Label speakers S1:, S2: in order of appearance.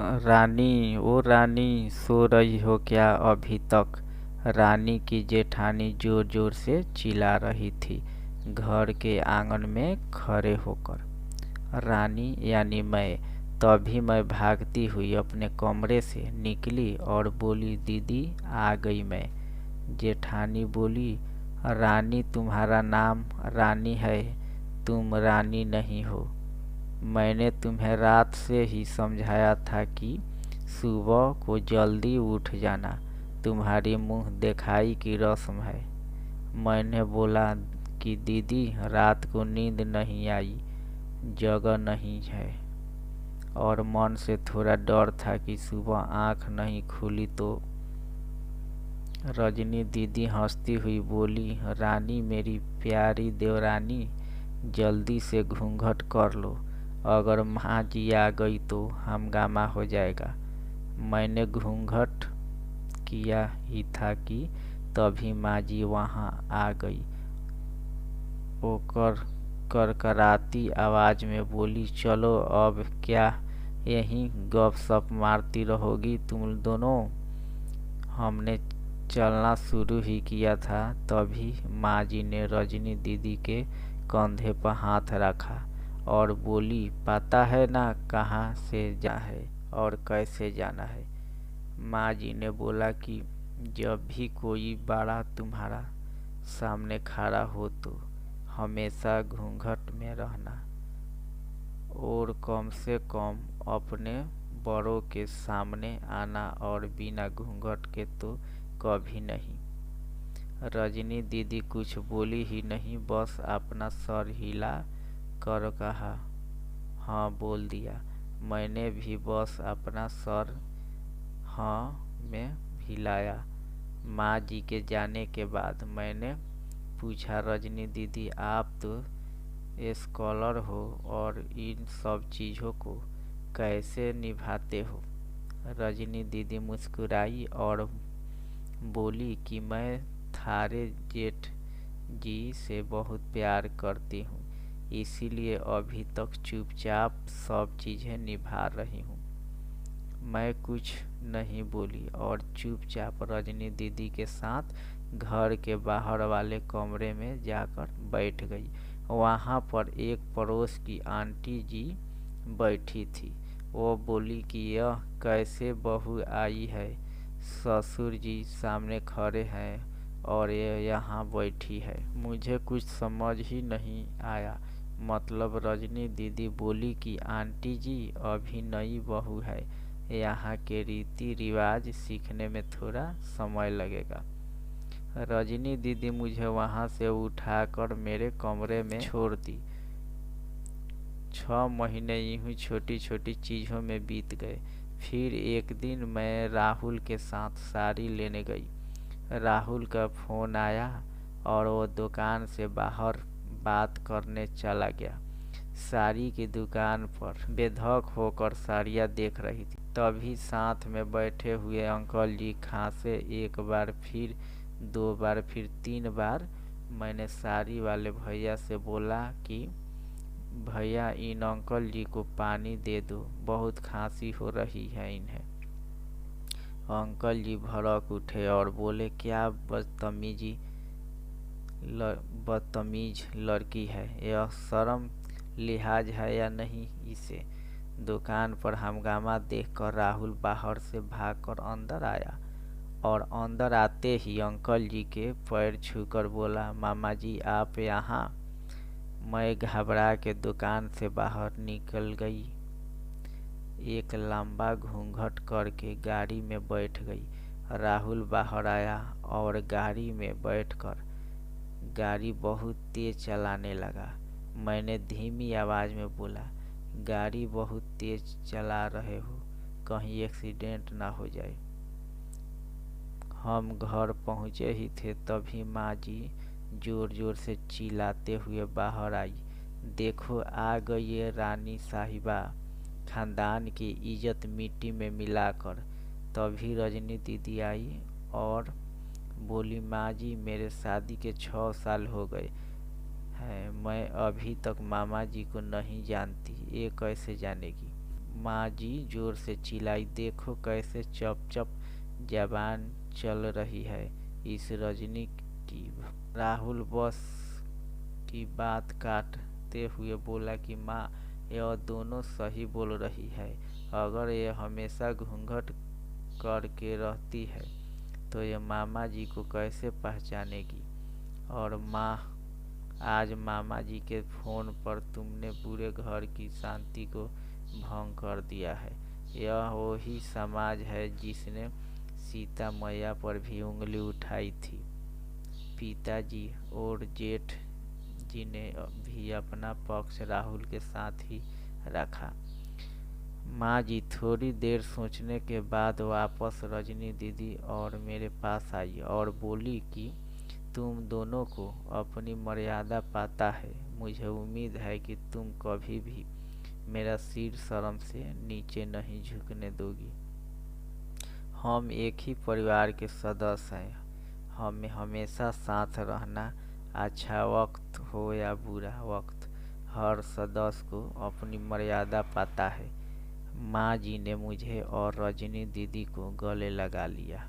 S1: रानी ओ रानी सो रही हो क्या अभी तक। रानी की जेठानी जोर जोर से चिल्ला रही थी घर के आंगन में खड़े होकर। रानी यानी मैं। तभी मैं भागती हुई अपने कमरे से निकली और बोली, दीदी आ गई मैं। जेठानी बोली, रानी तुम्हारा नाम रानी है, तुम रानी नहीं हो। मैंने तुम्हें रात से ही समझाया था कि सुबह को जल्दी उठ जाना, तुम्हारी मुंह दिखाई की रस्म है। मैंने बोला कि दीदी रात को नींद नहीं आई, जगह नहीं है, और मन से थोड़ा डर था कि सुबह आंख नहीं खुली तो। रजनी दीदी हंसती हुई बोली, रानी मेरी प्यारी देवरानी, जल्दी से घूंघट कर लो, अगर माँ जी आ गई तो हंगामा हो जाएगा। मैंने घूंघट किया ही था कि तभी माँ जी वहाँ आ गई। वो करकराती आवाज में बोली, चलो अब क्या यहीं गपशप मारती रहोगी तुम दोनों। हमने चलना शुरू ही किया था तभी माँ जी ने रजनी दीदी के कंधे पर हाथ रखा और बोली, पता है ना कहाँ से जा है और कैसे जाना है। माँ जी ने बोला कि जब भी कोई बड़ा तुम्हारा सामने खड़ा हो तो हमेशा घूंघट में रहना, और कम से कम अपने बड़ों के सामने आना, और बिना घूंघट के तो कभी नहीं। रजनी दीदी कुछ बोली ही नहीं, बस अपना सर हिला कर कहा, हाँ बोल दिया। मैंने भी बस अपना सर हाँ में हिलाया। माँ जी के जाने के बाद मैंने पूछा, रजनी दीदी आप तो स्कॉलर हो और इन सब चीज़ों को कैसे निभाते हो। रजनी दीदी मुस्कुराई और बोली कि मैं थारे जेठ जी से बहुत प्यार करती हूँ, इसीलिए अभी तक चुपचाप सब चीज़ें निभा रही हूँ। मैं कुछ नहीं बोली और चुपचाप रजनी दीदी के साथ घर के बाहर वाले कमरे में जाकर बैठ गई। वहाँ पर एक पड़ोस की आंटी जी बैठी थी। वो बोली कि यह कैसे बहू आई है, ससुर जी सामने खड़े हैं और ये यहाँ बैठी है। मुझे कुछ समझ ही नहीं आया। मतलब रजनी दीदी बोली कि आंटी जी अभी नई बहू है, यहाँ के रीति रिवाज सीखने में थोड़ा समय लगेगा। रजनी दीदी मुझे वहाँ से उठाकर मेरे कमरे में छोड़ दी। 6 महीने यूं छोटी छोटी चीज़ों में बीत गए। फिर एक दिन मैं राहुल के साथ साड़ी लेने गई। राहुल का फ़ोन आया और वो दुकान से बाहर बात करने चला गया। साड़ी की दुकान पर बेधक होकर साड़ियाँ देख रही थी। तभी साथ में बैठे हुए अंकल जी खांसे। एक बार फिर 2 बार फिर 3 बार। मैंने साड़ी वाले भैया से बोला कि भैया इन अंकल जी को पानी दे दो, बहुत खांसी हो रही है इन्हें। अंकल जी भड़क उठे और बोले, क्या बदतमीज लड़की है, यह शर्म लिहाज है या नहीं इसे। दुकान पर हंगामा देखकर राहुल बाहर से भागकर अंदर आया और अंदर आते ही अंकल जी के पैर छूकर बोला, मामा जी आप यहाँ। मैं घबरा के दुकान से बाहर निकल गई, एक लंबा घूंघट करके गाड़ी में बैठ गई। राहुल बाहर आया और गाड़ी में बैठकर गाड़ी बहुत तेज चलाने लगा। मैंने धीमी आवाज में बोला, गाड़ी बहुत तेज चला रहे हो, कहीं एक्सीडेंट ना हो जाए। हम घर पहुँचे ही थे तभी माँ जी जोर जोर से चिल्लाते हुए बाहर आई, देखो आ गई ये रानी साहिबा, खानदान की इज्जत मिट्टी में मिलाकर। तभी रजनी दीदी आई और बोली, माँ जी मेरे शादी के 6 साल हो गए हैं, मैं अभी तक मामा जी को नहीं जानती, ये कैसे जानेगी। माँ जी जोर से चिल्लाई, देखो कैसे चप चप जबान चल रही है इस रजनी की। राहुल बस की बात काटते हुए बोला कि माँ, यह दोनों सही बोल रही है। अगर ये हमेशा घूंघट करके रहती है तो ये मामा जी को कैसे पहचानेगी। और माँ, आज मामा जी के फोन पर तुमने पूरे घर की शांति को भंग कर दिया है। यह वही समाज है जिसने सीता मैया पर भी उंगली उठाई थी। पिताजी और जेठ जी ने भी अपना पक्ष राहुल के साथ ही रखा। माँ जी थोड़ी देर सोचने के बाद वापस रजनी दीदी और मेरे पास आई और बोली कि तुम दोनों को अपनी मर्यादा पता है। मुझे उम्मीद है कि तुम कभी भी मेरा सिर शर्म से नीचे नहीं झुकने दोगी। हम एक ही परिवार के सदस्य हैं, हमें हमेशा साथ रहना, अच्छा वक्त हो या बुरा वक्त, हर सदस्य को अपनी मर्यादा पता है। माँ जी ने मुझे और रजनी दीदी को गले लगा लिया।